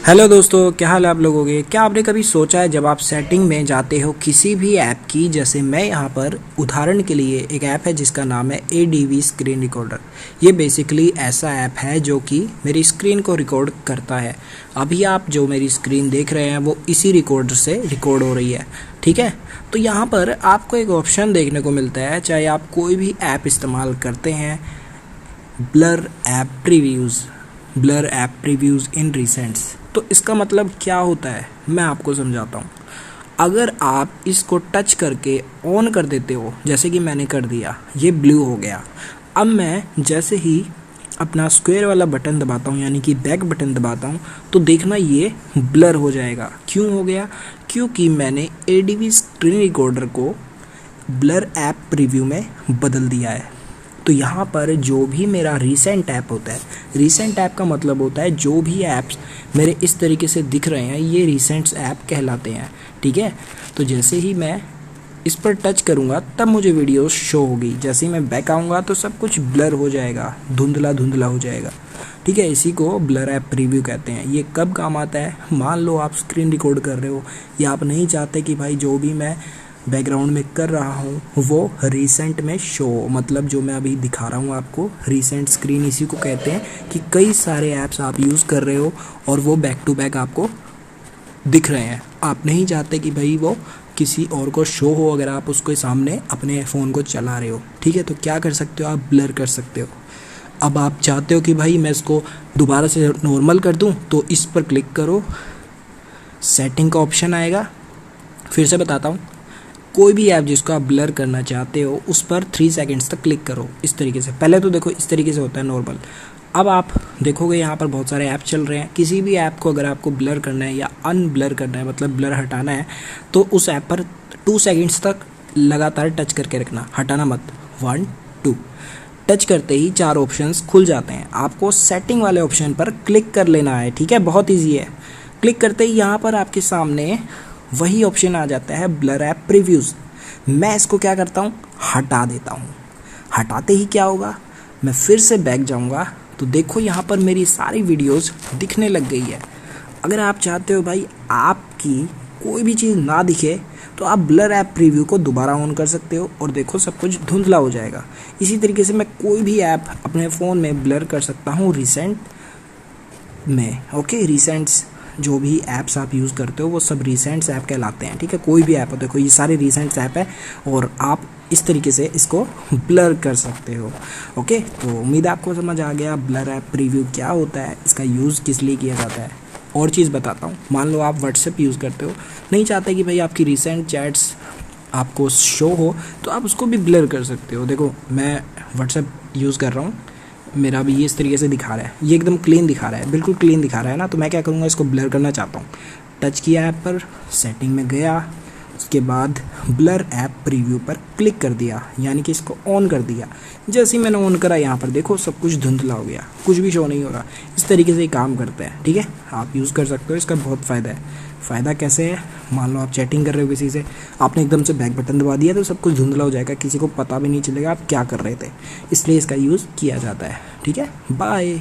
Hello दोस्तों, क्या हाल है आप लोगों के। क्या आपने कभी सोचा है जब आप सेटिंग में जाते हो किसी भी ऐप की, जैसे मैं यहाँ पर उदाहरण के लिए एक ऐप है जिसका नाम है ADV स्क्रीन रिकॉर्डर। ये बेसिकली ऐसा ऐप है जो कि मेरी स्क्रीन को रिकॉर्ड करता है। अभी आप जो मेरी स्क्रीन देख रहे हैं वो इसी रिकॉर्डर से रिकॉर्ड हो रही है, ठीक है। तो यहाँ पर आपको एक ऑप्शन देखने को मिलता है, चाहे आप कोई भी ऐप इस्तेमाल करते हैं, ब्लर ऐप प्रीव्यूज़ इन रिसेंट्स। तो इसका मतलब क्या होता है मैं आपको समझाता हूँ। अगर आप इसको टच करके ऑन कर देते हो, जैसे कि मैंने कर दिया, ये ब्लू हो गया। अब मैं जैसे ही अपना स्क्वायर वाला बटन दबाता हूँ, यानी कि बैक बटन दबाता हूँ, तो देखना ये ब्लर हो जाएगा। क्यों हो गया? क्योंकि मैंने ADV स्क्रीन रिकॉर्डर को ब्लर ऐप प्रीव्यू में बदल दिया है। तो यहाँ पर जो भी मेरा रीसेंट ऐप होता है, रीसेंट ऐप का मतलब होता है जो भी ऐप्स मेरे इस तरीके से दिख रहे हैं ये रीसेंट्स ऐप कहलाते हैं, ठीक है। तो जैसे ही मैं इस पर टच करूँगा तब मुझे वीडियो शो होगी। जैसे ही मैं बैक आऊँगा तो सब कुछ ब्लर हो जाएगा, धुंधला धुंधला हो जाएगा, ठीक है। इसी को ब्लर ऐप प्रीव्यू कहते हैं। ये कब काम आता है? मान लो आप स्क्रीन रिकॉर्ड कर रहे हो या आप नहीं चाहते कि भाई जो भी मैं बैकग्राउंड में कर रहा हूँ वो रिसेंट में शो, मतलब जो मैं अभी दिखा रहा हूँ आपको रिसेंट स्क्रीन, इसी को कहते हैं कि कई सारे ऐप्स आप यूज़ कर रहे हो और वो बैक टू बैक आपको दिख रहे हैं। आप नहीं चाहते कि भाई वो किसी और को शो हो अगर आप उसके सामने अपने फ़ोन को चला रहे हो, ठीक है। तो क्या कर सकते हो आप? ब्लर कर सकते हो। अब आप चाहते हो कि भाई मैं इसको दोबारा से नॉर्मल कर दूँ, तो इस पर क्लिक करो, सेटिंग का ऑप्शन आएगा। फिर से बताता हूँ, कोई भी ऐप जिसको आप ब्लर करना चाहते हो उस पर 3 सेकंड्स तक क्लिक करो। इस तरीके से पहले तो देखो इस तरीके से होता है नॉर्मल। अब आप देखोगे यहाँ पर बहुत सारे ऐप चल रहे हैं। किसी भी ऐप को अगर आपको ब्लर करना है या अनब्लर करना है, मतलब ब्लर हटाना है, तो उस ऐप पर 2 सेकंड्स तक लगातार टच करके रखना, हटाना मत। 1 2 टच करते ही 4 ऑप्शंस खुल जाते हैं। आपको सेटिंग वाले ऑप्शन पर क्लिक कर लेना है, ठीक है। बहुत ईजी है। क्लिक करते ही यहाँ पर आपके सामने वही ऑप्शन आ जाता है, ब्लर ऐप प्रीव्यूज़। मैं इसको क्या करता हूँ? हटा देता हूँ। हटाते ही क्या होगा? मैं फिर से बैक जाऊँगा तो देखो यहाँ पर मेरी सारी वीडियोस दिखने लग गई है। अगर आप चाहते हो भाई आपकी कोई भी चीज़ ना दिखे तो आप ब्लर ऐप प्रीव्यू को दोबारा ऑन कर सकते हो और देखो सब कुछ धुंधला हो जाएगा। इसी तरीके से मैं कोई भी ऐप अपने फ़ोन में ब्लर कर सकता हूँ रिसेंट में, ओके। रिसेंट्स जो भी ऐप्स आप यूज़ करते हो वो सब रिसेंट्स ऐप कहलाते हैं, ठीक है। कोई भी ऐप हो, देखो ये सारे रिसेंट्स ऐप है और आप इस तरीके से इसको ब्लर कर सकते हो, ओके। तो उम्मीद है आपको समझ आ गया ब्लर ऐप प्रीव्यू क्या होता है, इसका यूज़ किस लिए किया जाता है। और चीज़ बताता हूँ, मान लो आप व्हाट्सएप यूज़ करते हो, नहीं चाहते कि भाई आपकी रिसेंट चैट्स आपको शो हो, तो आप उसको भी ब्लर कर सकते हो। देखो मैं व्हाट्सएप यूज़ कर रहा हूँ, मेरा भी ये इस तरीके से दिखा रहा है, ये एकदम क्लीन दिखा रहा है, बिल्कुल क्लीन दिखा रहा है ना। तो मैं क्या करूँगा, इसको ब्लर करना चाहता हूँ। टच किया ऐप पर, सेटिंग में गया, उसके बाद ब्लर ऐप प्रीव्यू पर क्लिक कर दिया, यानी कि इसको ऑन कर दिया। जैसे ही मैंने ऑन करा यहाँ पर देखो सब कुछ धुंधला हो गया, कुछ भी शो नहीं हो रहा। इस तरीके से ये काम करता है, ठीक है। आप यूज़ कर सकते हो, इसका बहुत फ़ायदा है। फ़ायदा कैसे है? मान लो आप चैटिंग कर रहे हो किसी से, आपने एकदम से बैक बटन दबा दिया तो सब कुछ धुंधला हो जाएगा, किसी को पता भी नहीं चलेगा आप क्या कर रहे थे। इसलिए इसका यूज़ किया जाता है, ठीक है। बाय।